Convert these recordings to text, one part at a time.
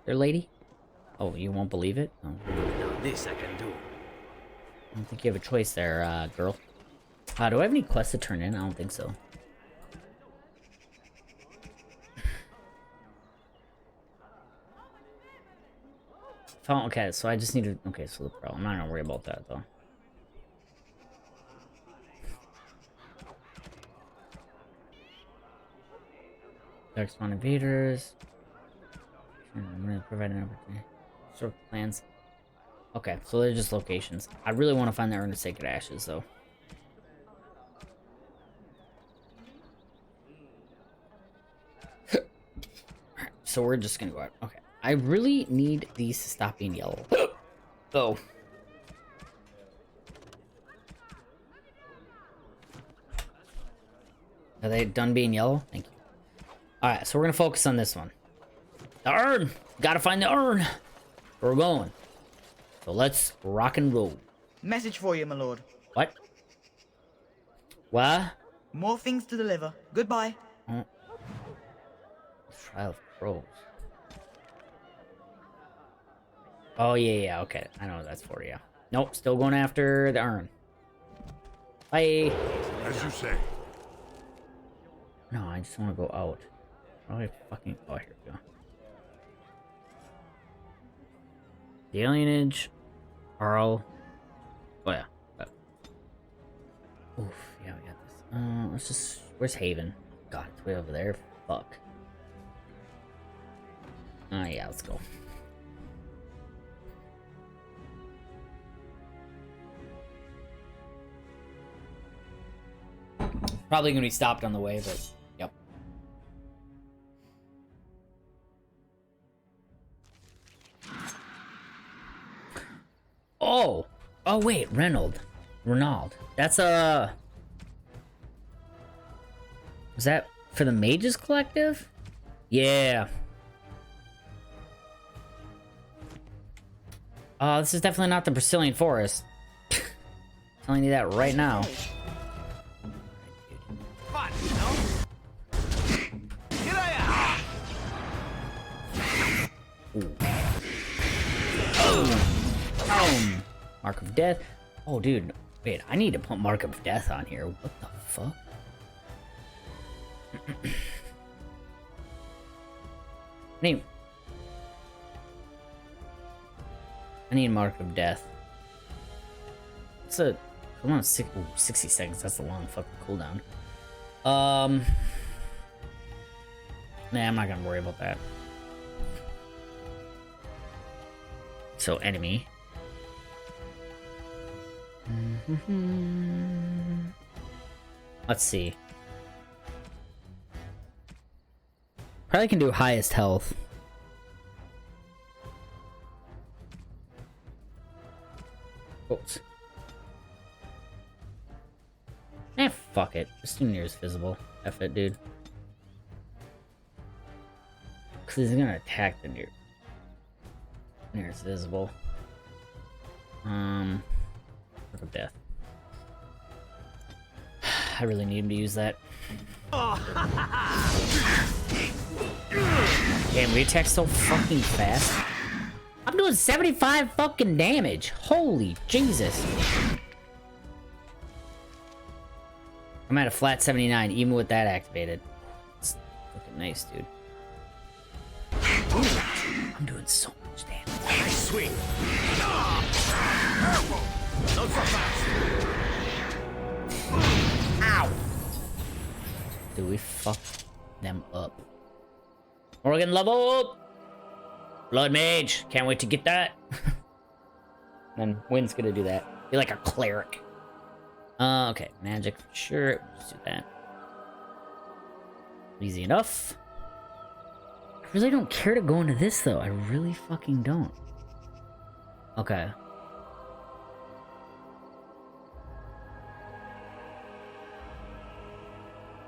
there, lady? Oh, you won't believe it? Oh. Now this I can do. I don't think you have a choice there, girl. Do I have any quests to turn in? I don't think so. Okay, so I just need to... Okay, so the pro. I'm not gonna worry about that, though. Dark spawn invaders. I'm gonna provide an opportunity. Sort of plans. Okay, so they're just locations. I really want to find the Urn of Sacred Ashes, though. So we're just gonna go out. Okay. I really need these to stop being yellow. Oh. Are they done being yellow? Thank you. Alright, so we're gonna focus on this one. The urn! Gotta find the urn! Where we're going. So let's rock and roll. Message for you, my lord. What? What? More things to deliver. Goodbye. Oh. Trial of Crows. Oh, yeah, okay. I know what that's for, yeah. Nope, still going after the urn. Bye. As you say. No, I just want to go out. Oh, I fucking... Oh, here we go. The alienage. Arl. Oh, yeah. Oof, yeah, we got this. Let's just... Where's Haven? God, it's way over there. Fuck. Yeah, let's go. Probably gonna be stopped on the way, but... Yep. Oh! Oh, wait, Renaud. That's was that for the Mages Collective? Yeah. This is definitely not the Brazilian Forest. Telling you that right now. Fun, you know? Here I am! Ooh. Oh. Mark of Death. Oh, dude. Wait, I need to put Mark of Death on here. What the fuck? I need Mark of Death. It's a... Come on, 60 seconds. That's a long fucking cooldown. Nah, I'm not gonna worry about that. So, enemy. Let's see. Probably can do highest health. Oops. Eh, fuck it. Just do nearest visible. F it, dude. Because he's gonna attack the nearest visible. Look of Death. I really need him to use that. Damn, we attack so fucking fast. I'm doing 75 fucking damage. Holy Jesus. I'm at a flat 79, even with that activated. It's fucking nice, dude. I'm doing so much damage. Nice swing! Careful! Not so fast! Ow! Dude, we fucked them up. Morgan level! Blood Mage! Can't wait to get that. Then Wynn's gonna do that. Be like a cleric. Okay. Magic, sure. Let's do that. Easy enough. I really don't care to go into this, though. I really fucking don't. Okay.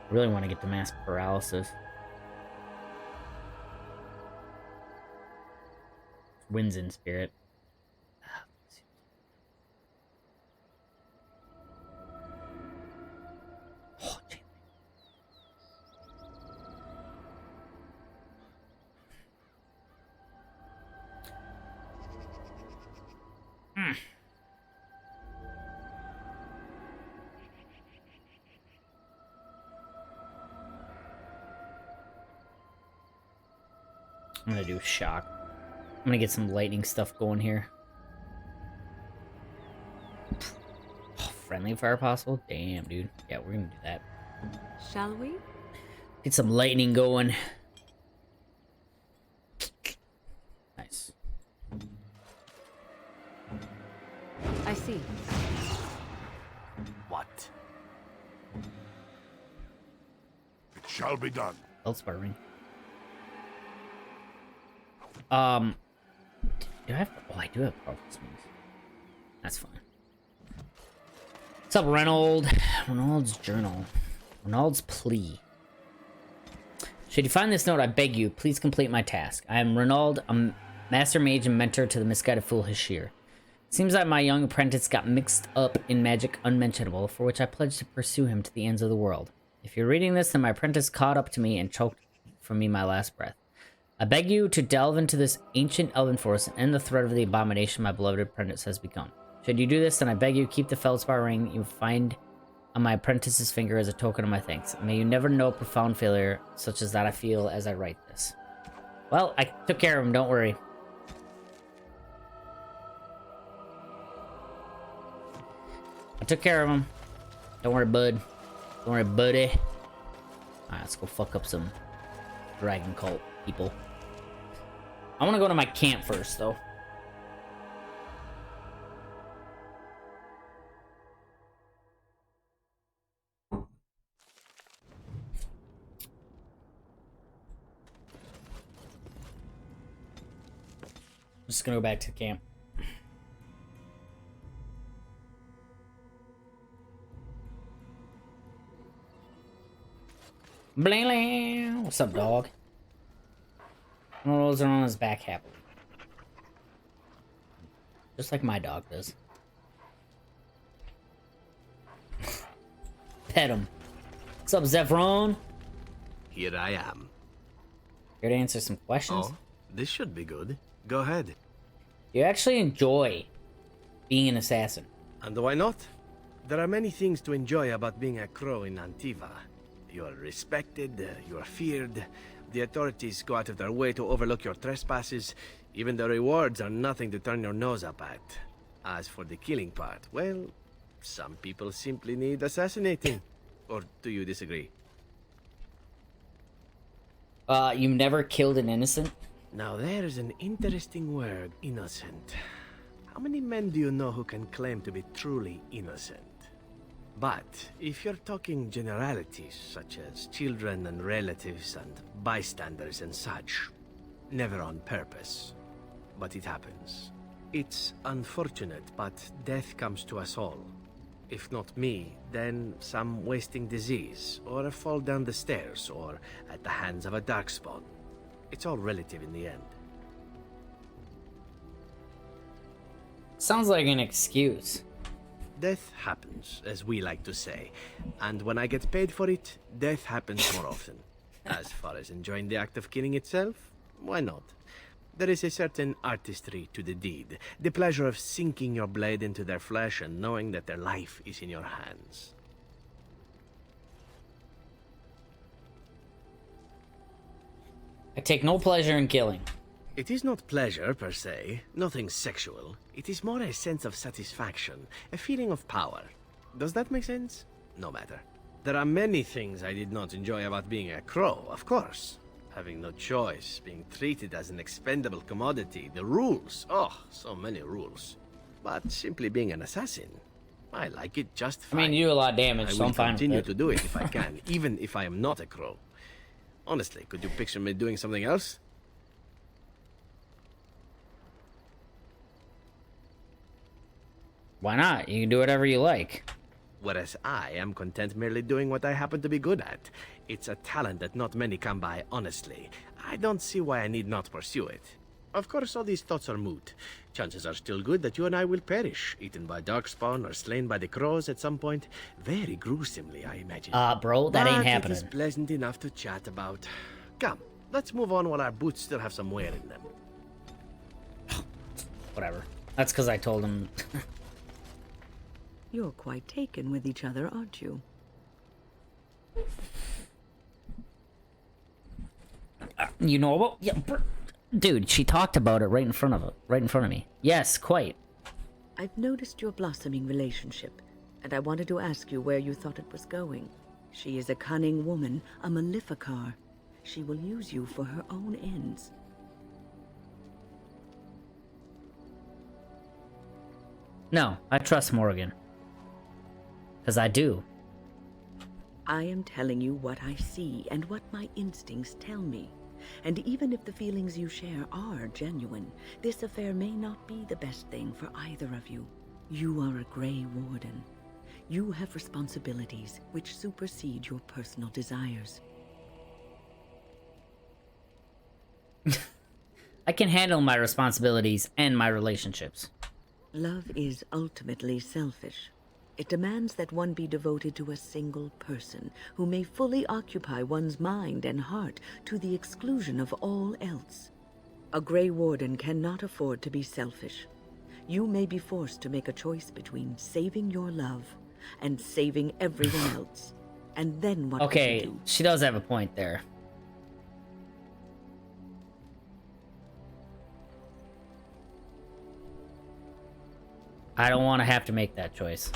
Really want to get to mass paralysis. Wins in spirit. Oh, damn. I'm gonna do shock. I'm gonna get some lightning stuff going here. Oh, friendly fire possible? Damn, dude. Yeah, we're gonna do that. Shall we? Get some lightning going. Nice. I see. What? It shall be done. Feldspar ring. Do I have? Oh, I do have powerful swings. That's fine. What's up, Reynolds? Reynolds journal. Reynolds plea. Should you find this note, I beg you, please complete my task. I am Reynald, a master mage and mentor to the misguided fool Hashir. Seems that my young apprentice got mixed up in magic unmentionable, for which I pledge to pursue him to the ends of the world. If you're reading this, then my apprentice caught up to me and choked from me my last breath. I beg you to delve into this ancient elven forest and end the threat of the abomination my beloved apprentice has become. Should you do this, then I beg you keep the feldspar ring you find on my apprentice's finger as a token of my thanks. May you never know profound failure such as that I feel as I write this. Well, I took care of him, don't worry. I took care of him. Don't worry, bud. Don't worry, buddy. Alright, let's go fuck up some dragon cult people. I want to go to my camp first, though. I'm just gonna go back to camp. Bling bling. What's up, dog? Rolls are on his back happily. Just like my dog does. Pet him. What's up, Zephyron? Here I am. Here to answer some questions. Oh, this should be good. Go ahead. You actually enjoy being an assassin. And why not? There are many things to enjoy about being a crow in Antiva. You are respected, you are feared. The authorities go out of their way to overlook your trespasses. Even the rewards are nothing to turn your nose up at. As for the killing part, well, some people simply need assassinating. Or do you disagree? You never killed an innocent? Now there's an interesting word, innocent. How many men do you know who can claim to be truly innocent? But if you're talking generalities, such as children and relatives and bystanders and such, never on purpose. But it happens. It's unfortunate, but death comes to us all. If not me, then some wasting disease, or a fall down the stairs, or at the hands of a darkspawn. It's all relative in the end. Sounds like an excuse. Death happens, as we like to say. And when I get paid for it, death happens more often. As far as enjoying the act of killing itself, why not? There is a certain artistry to the deed. The pleasure of sinking your blade into their flesh and knowing that their life is in your hands. I take no pleasure in killing. It is not pleasure, per se, nothing sexual. It is more a sense of satisfaction, a feeling of power. Does that make sense? No matter. There are many things I did not enjoy about being a crow, of course. Having no choice, being treated as an expendable commodity, the rules, oh, so many rules. But simply being an assassin, I like it just fine. I mean, you do a lot of damage, I so will I'm fine with continue it. to do it if I can, even if I am not a crow. Honestly, could you picture me doing something else? Why not? You can do whatever you like. Whereas I am content merely doing what I happen to be good at. It's a talent that not many come by, honestly. I don't see why I need not pursue it. Of course, all these thoughts are moot. Chances are still good that you and I will perish, eaten by darkspawn or slain by the crows at some point. Very gruesomely, I imagine. Bro, that ain't But happening. It is pleasant enough to chat about. Come, let's move on while our boots still have some wear in them. Whatever. That's because I told him. You're quite taken with each other, aren't you? You know about? Yeah, Dude, she talked about it right in front of me. Yes, quite. I've noticed your blossoming relationship, and I wanted to ask you where you thought it was going. She is a cunning woman, a Maleficar. She will use you for her own ends. No, I trust Morgan. Because I do. I am telling you what I see and what my instincts tell me. And even if the feelings you share are genuine, this affair may not be the best thing for either of you. You are a Grey Warden. You have responsibilities which supersede your personal desires. I can handle my responsibilities and my relationships. Love is ultimately selfish. It demands that one be devoted to a single person who may fully occupy one's mind and heart to the exclusion of all else. A Grey Warden cannot afford to be selfish. You may be forced to make a choice between saving your love and saving everyone else. And then what will you do? She does have a point there. I don't want to have to make that choice.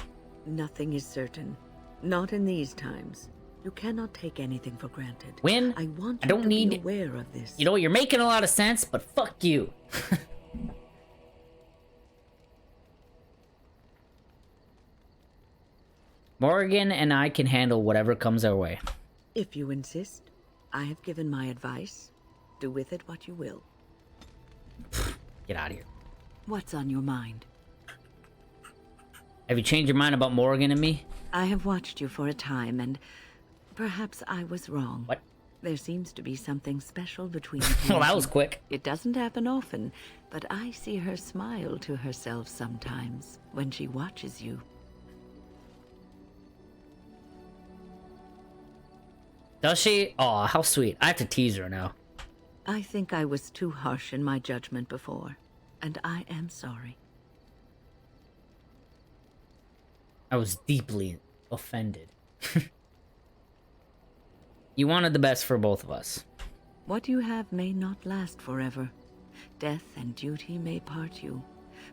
Nothing is certain. Not in these times. You cannot take anything for granted. Win, I want I you don't to need... be aware of this. You know, you're making a lot of sense, but fuck you. Morgan and I can handle whatever comes our way. If you insist, I have given my advice. Do with it what you will. Get out of here. What's on your mind? Have you changed your mind about Morgan and me? I have watched you for a time, and perhaps I was wrong. What? There seems to be something special between Well, that you. was quick. It doesn't happen often, but I see her smile to herself sometimes when she watches you. Does she? Aw, how sweet. I have to tease her now. I think I was too harsh in my judgment before, and I am sorry. I was deeply offended. You wanted the best for both of us. What you have may not last forever. Death and duty may part you,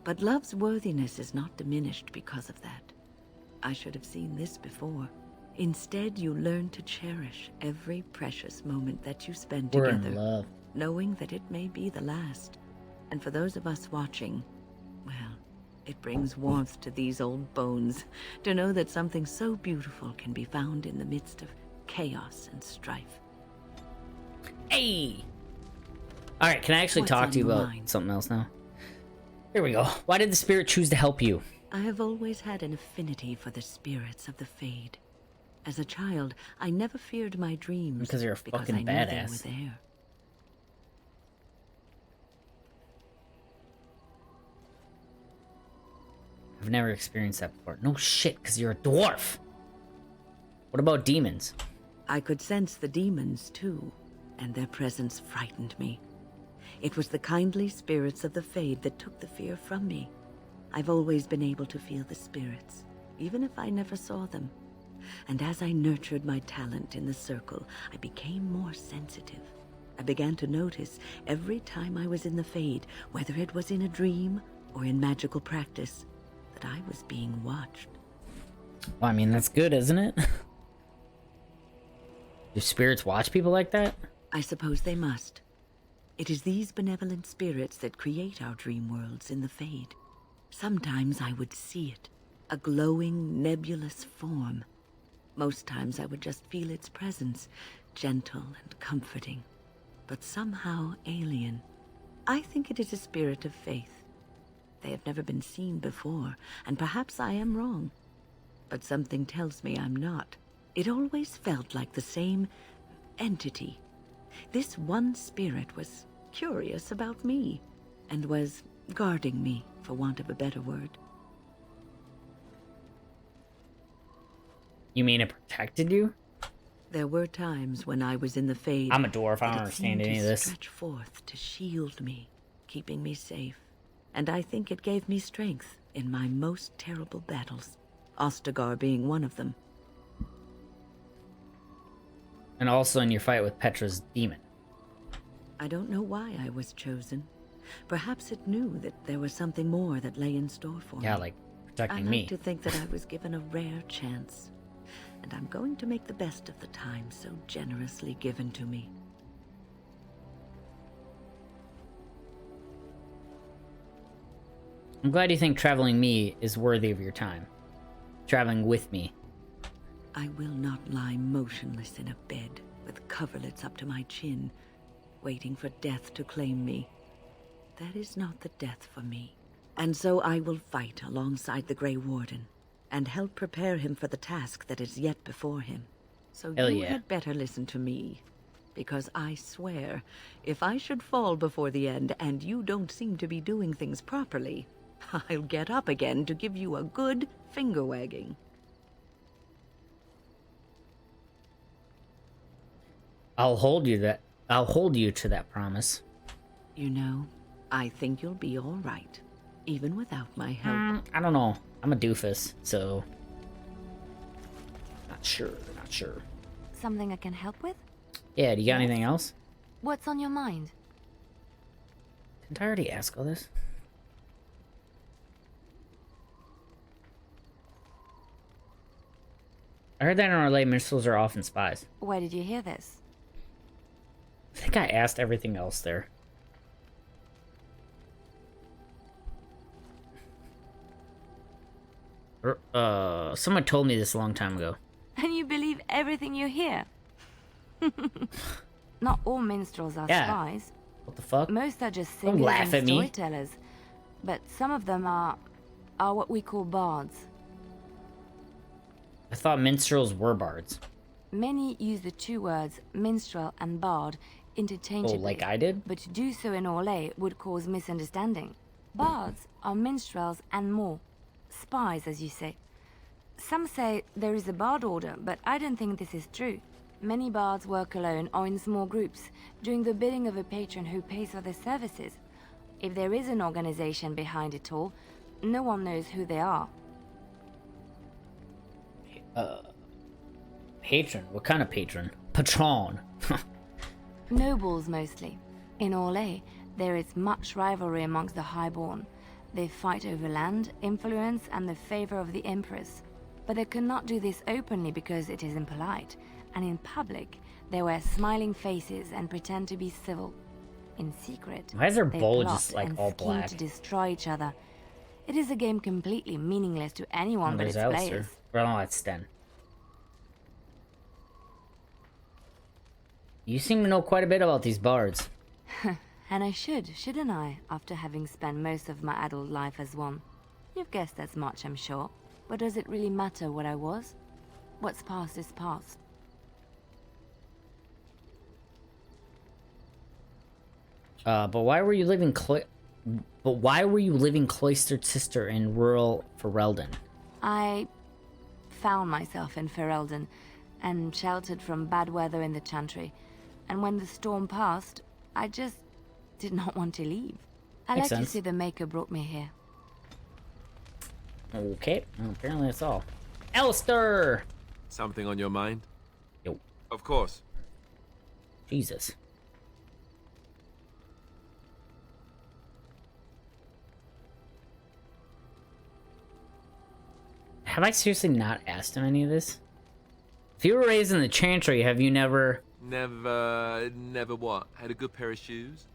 but love's worthiness is not diminished because of that. I should have seen this before. Instead, you learn to cherish every precious moment that you spend We're together, in love. knowing that it may be the last. And for those of us watching, well, it brings warmth to these old bones to know that something so beautiful can be found in the midst of chaos and strife. Hey! Alright, can I actually What's talk on to you your about mind? something else now? Here we go. Why did the spirit choose to help you? I have always had an affinity for the spirits of the Fade. As a child, I never feared my dreams Because you're a fucking I knew badass. they were there. I've never experienced that before. No shit, because you're a dwarf. What about demons? I could sense the demons, too, and their presence frightened me. It was the kindly spirits of the Fade that took the fear from me. I've always been able to feel the spirits, even if I never saw them. And as I nurtured my talent in the circle, I became more sensitive. I began to notice every time I was in the Fade, whether it was in a dream or in magical practice, that I was being watched. Well, I mean, that's good, isn't it? Do spirits watch people like that? I suppose they must. It is these benevolent spirits that create our dream worlds in the Fade. Sometimes I would see it, a glowing, nebulous form. Most times I would just feel its presence, gentle and comforting, but somehow alien. I think it is a spirit of faith. They have never been seen before, and perhaps I am wrong. But something tells me I'm not. It always felt like the same entity. This one spirit was curious about me, and was guarding me, for want of a better word. You mean it protected you? There were times when I was in the Fade. I'm a dwarf, I that don't it understand seemed any to of this. Stretch forth to shield me, keeping me safe. And I think it gave me strength in my most terrible battles, Ostagar being one of them. And also in your fight with Petra's demon. I don't know why I was chosen. Perhaps it knew that there was something more that lay in store for me. Yeah, like I protecting like me. to think that I was given a rare chance, and I'm going to make the best of the time so generously given to me. I'm glad you think traveling me is worthy of your time. Traveling with me. I will not lie motionless in a bed with coverlets up to my chin, waiting for death to claim me. That is not the death for me. And so I will fight alongside the Grey Warden, and help prepare him for the task that is yet before him. So Hell you yeah. had better listen to me, because I swear, if I should fall before the end and you don't seem to be doing things properly, I'll get up again to give you a good finger wagging. I'll hold you to that promise. You know, I think you'll be all right, even without my help. I don't know. I'm a doofus, so not sure. Something I can help with? Yeah, do you got anything else? What's on your mind? Didn't I already ask all this? I heard that in our late minstrels are often spies. Where did you hear this? I think I asked everything else there. Someone told me this a long time ago. And you believe everything you hear? Not all minstrels are Yeah. spies. What the fuck? Most are just Don't singers laugh and at me. storytellers. But some of them are what we call bards. I thought minstrels were bards. Many use the two words minstrel and bard Oh, interchangeably. like I did? But to do so in Orlais would cause misunderstanding. Bards are minstrels and more. Spies, as you say. Some say there is a bard order, but I don't think this is true. Many bards work alone or in small groups, doing the bidding of a patron who pays for their services. If there is an organization behind it all, no one knows who they are. Patron? What kind of patron? Patron. Nobles mostly. In Orlais, there is much rivalry amongst the highborn. They fight over land, influence, and the favor of the empress. But they cannot do this openly because it is impolite, and in public, they wear smiling faces and pretend to be civil. In secret, Why is their they bowl plot just, like, and all scheme black? to destroy each other. It is a game completely meaningless to anyone but There's its Alistair. players. Well, no, that's Sten. You seem to know quite a bit about these bards. And I should, shouldn't I, after having spent most of my adult life as one? You've guessed as much, I'm sure. But does it really matter what I was? What's past is past. But why were you living cloistered sister in rural Ferelden? I found myself in Ferelden and sheltered from bad weather in the Chantry. And when the storm passed, I just did not want to leave. I Makes like to sense. see the Maker brought me here. Okay, well, apparently that's all. Alistair! Something on your mind? Yo, Of course. Jesus. Have I seriously not asked him any of this? If you were raised in the Chantry, have you never... Never what? Had a good pair of shoes?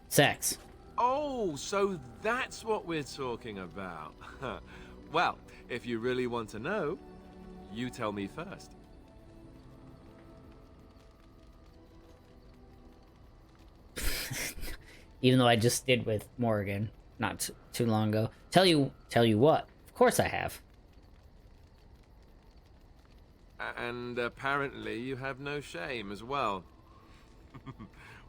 Sex? Oh, so that's what we're talking about. Well, if you really want to know, you tell me first. Even though I just did with Morrigan not too long ago. Tell you what. Of course I have. And apparently you have no shame as well.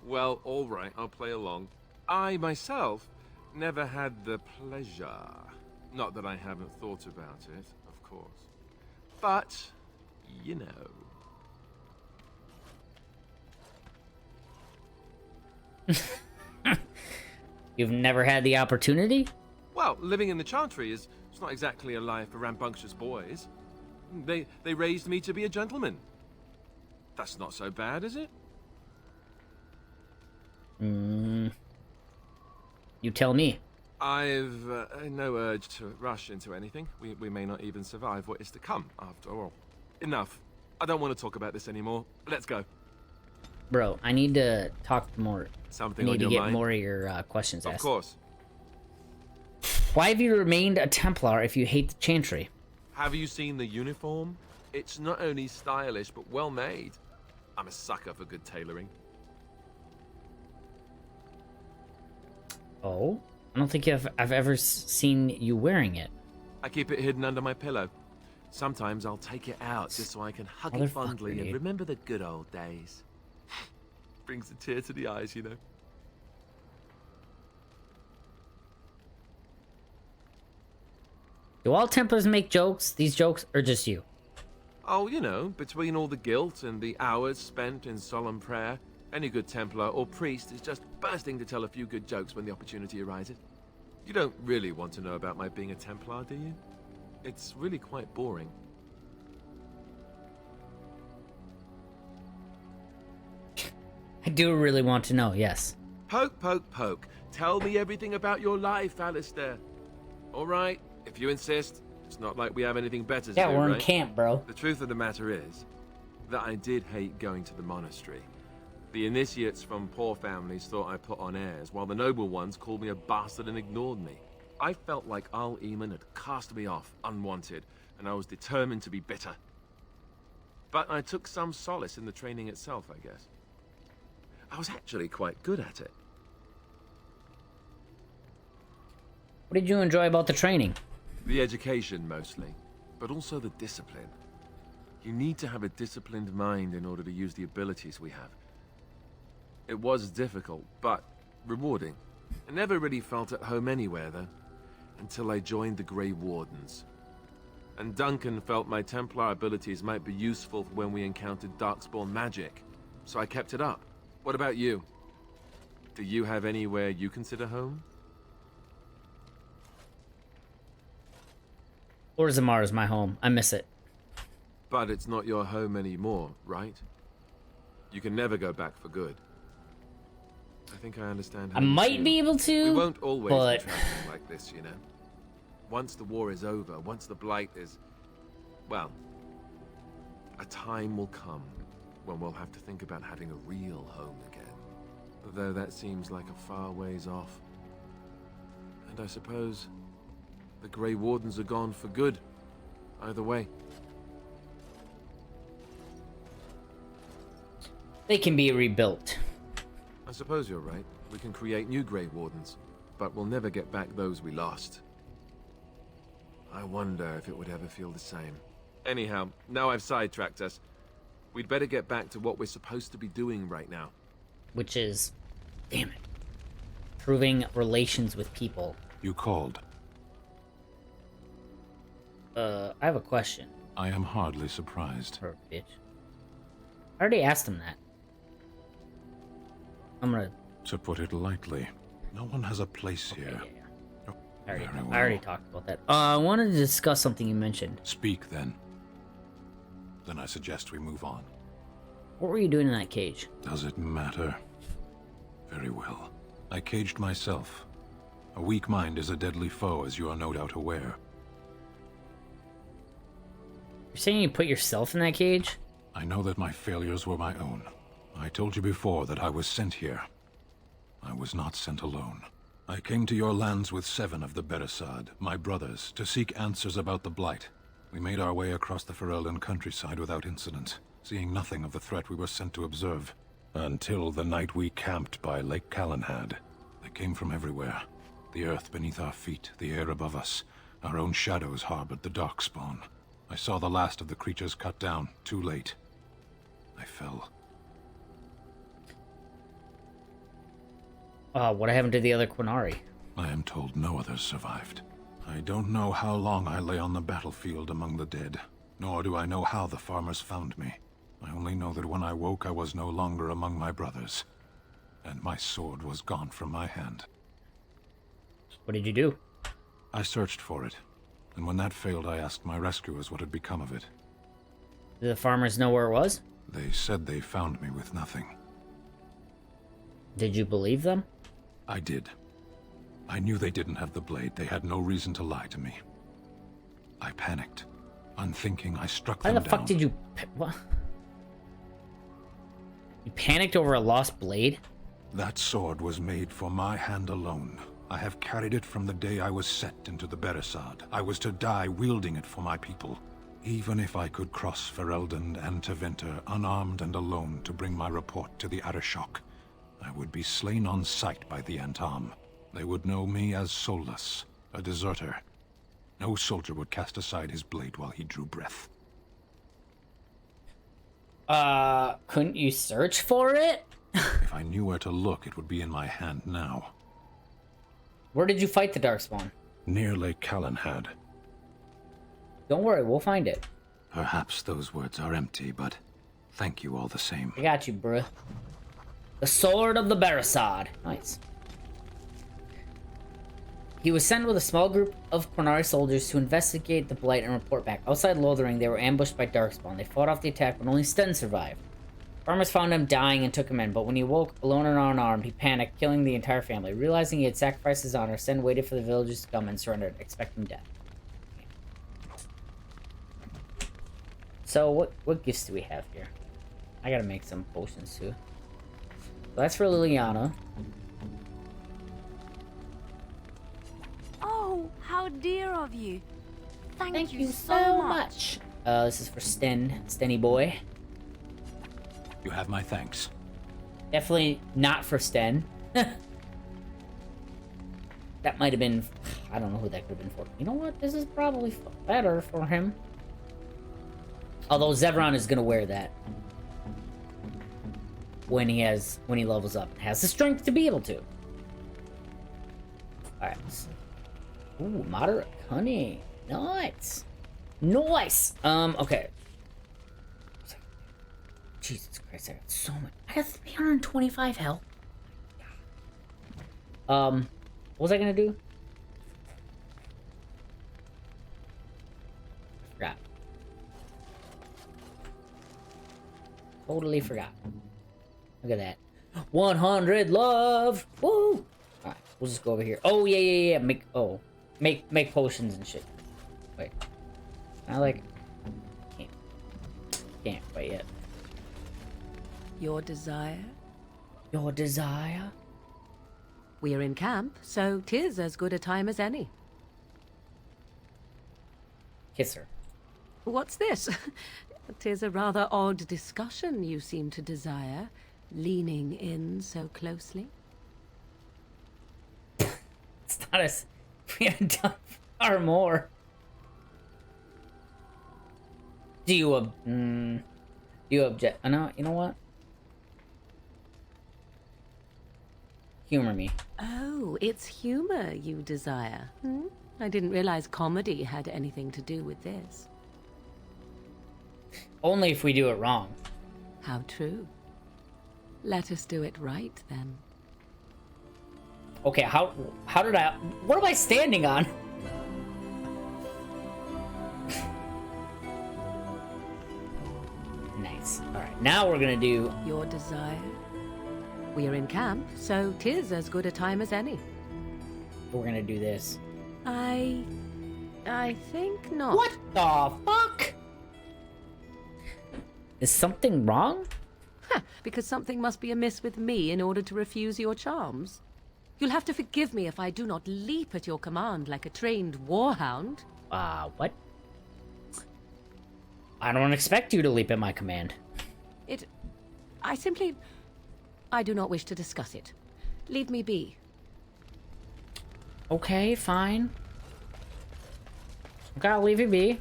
Well, all right, I'll play along. I myself never had the pleasure. Not that I haven't thought about it, of course. But, you know. You've never had the opportunity? Well, living in the Chantry is it's not exactly a life for rambunctious boys. They raised me to be a gentleman. That's not so bad, is it? You tell me. I've no urge to rush into anything. We may not even survive what is to come, after all. Enough. I don't want to talk about this anymore. Let's go. Bro, I need to talk more. Something I on need to your get mind? more of your questions Of asked. course. Why have you remained a Templar if you hate the Chantry? Have you seen the uniform? It's not only stylish, but well made. I'm a sucker for good tailoring. Oh? I don't think I've ever seen you wearing it. I keep it hidden under my pillow. Sometimes I'll take it out just so I can hug it Motherfucker, fondly and dude. remember the good old days. Brings a tear to the eyes, you know. Do all Templars make jokes? These jokes, or just you? Oh, you know, between all the guilt and the hours spent in solemn prayer, any good Templar or priest is just bursting to tell a few good jokes when the opportunity arises. You don't really want to know about my being a Templar, do you? It's really quite boring. I do really want to know, yes. Poke, poke, poke. Tell me everything about your life, Alistair. All right, if you insist. It's not like we have anything better to Yeah, do, we're in right? camp, bro. The truth of the matter is that I did hate going to the monastery. The initiates from poor families thought I put on airs, while the noble ones called me a bastard and ignored me. I felt like Al Eamon had cast me off, unwanted, and I was determined to be bitter. But I took some solace in the training itself, I guess. I was actually quite good at it. What did you enjoy about the training? The education, mostly, but also the discipline. You need to have a disciplined mind in order to use the abilities we have. It was difficult, but rewarding. I never really felt at home anywhere, though, until I joined the Grey Wardens. And Duncan felt my Templar abilities might be useful for when we encountered Darkspawn magic, so I kept it up. What about you? Do you have anywhere you consider home? Orzammar is my home. I miss it. But it's not your home anymore, right? You can never go back for good. I think I understand how I you might feel. be able to, We won't always but... be traveling like this, you know. Once the war is over, once the Blight is... well, a time will come when we'll have to think about having a real home again. Though that seems like a far ways off. And I suppose the Grey Wardens are gone for good. Either way. They can be rebuilt. I suppose you're right. We can create new Grey Wardens, but we'll never get back those we lost. I wonder if it would ever feel the same. Anyhow, now I've sidetracked us. We'd better get back to what we're supposed to be doing right now. Which is... damn it. Improving relations with people. You called. I have a question. I am hardly surprised. For a bitch. I already asked him that. I'm gonna... To put it lightly, no one has a place here. Yeah. I Very I already well. talked about that. I wanted to discuss something you mentioned. Speak then. Then I suggest we move on. What were you doing in that cage? Does it matter? Very well. I caged myself. A weak mind is a deadly foe, as you are no doubt aware. You're saying you put yourself in that cage? I know that my failures were my own. I told you before that I was sent here. I was not sent alone. I came to your lands with 7 of the Beresad, my brothers, to seek answers about the Blight. We made our way across the Ferelden countryside without incident, seeing nothing of the threat we were sent to observe. Until the night we camped by Lake Calenhad. They came from everywhere. The earth beneath our feet, the air above us. Our own shadows harbored the Darkspawn. I saw the last of the creatures cut down, too late. I fell. What happened to the other Quinari? I am told no others survived. I don't know how long I lay on the battlefield among the dead, nor do I know how the farmers found me. I only know that when I woke I was no longer among my brothers, and my sword was gone from my hand. What did you do? I searched for it, and when that failed I asked my rescuers what had become of it. Did the farmers know where it was? They said they found me with nothing. Did you believe them? I did. I knew they didn't have the blade. They had no reason to lie to me. I panicked. Unthinking, I struck Why them the down. fuck did you... What? You panicked over a lost blade? That sword was made for my hand alone. I have carried it from the day I was set into the Beresad. I was to die wielding it for my people. Even if I could cross Ferelden and Tevinter unarmed and alone to bring my report to the Arishok, I would be slain on sight by the Antam. They would know me as soulless, a deserter. No soldier would cast aside his blade while he drew breath. Couldn't you search for it? If I knew where to look, it would be in my hand now. Where did you fight the Darkspawn? Near Lake Calenhad. Don't worry, we'll find it. Perhaps those words are empty, but thank you all the same. I got you, bruh. The Sword of the Beresad. Nice. He was sent with a small group of Qunari soldiers to investigate the Blight and report back. Outside Lothering, they were ambushed by Darkspawn. They fought off the attack, but only Sten survived. Farmers found him dying and took him in, but when he woke, alone and unarmed, he panicked, killing the entire family. Realizing he had sacrificed his honor, Sten waited for the villagers to come and surrendered, expecting death. So, what gifts do we have here? I gotta make some potions, too. So that's for Liliana. Oh, how dear of you. Thank you so much. This is for Stenny boy. You have my thanks. Definitely not for Sten. That might have been... I don't know who that could have been for. You know what? This is probably better for him. Although Zevran is gonna wear that. When he levels up. Has the strength to be able to. Alright. Ooh, moderate cunning. Nice. Nice! Okay. Jesus Christ, I got so much. I got 325 health. What was I gonna do? Forgot. Totally forgot. Look at that. 100 love! Woo! Alright, we'll just go over here. Oh, yeah. Make potions and shit. Wait. Can't wait yet. Your desire? Your desire? We are in camp, so 'tis as good a time as any. Kiss her. What's this? 'Tis a rather odd discussion you seem to desire, leaning in so closely. It's not as... We haven't done far more. Do you object? No, you know what? Humor me. Oh, it's humor you desire. I didn't realize comedy had anything to do with this. Only if we do it wrong. How true. Let us do it right, then. Okay, how did I... What am I standing on? Nice. Alright, now we're gonna do... Your desire? We are in camp, so 'tis as good a time as any. We're gonna do this. I think not. What the fuck? Is something wrong? Because something must be amiss with me in order to refuse your charms. You'll have to forgive me if I do not leap at your command like a trained warhound. What? I don't expect you to leap at my command. I do not wish to discuss it. Leave me be. Okay, fine. Okay, I'll leave you be.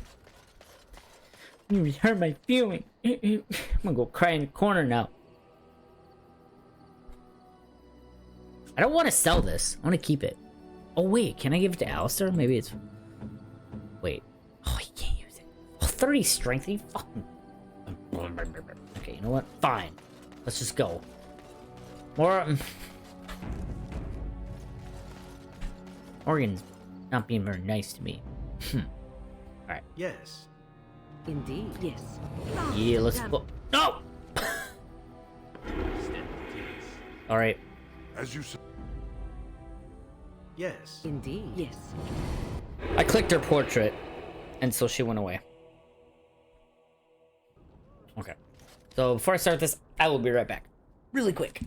You hurt my feeling. I'm gonna go cry in the corner now. I don't want to sell this. I want to keep it. Oh, wait. Can I give it to Alistair? Maybe it's... Wait. Oh, he can't use it. Oh, 30 strength. He fucking... Okay, you know what? Fine. Let's just go. More... Morgan's not being very nice to me. Alright. Yes. Indeed, yes. Yeah, let's go. No! Alright. As you said. Yes. Indeed. Yes. I clicked her portrait, and so she went away. Okay. So before I start this, I will be right back. Really quick.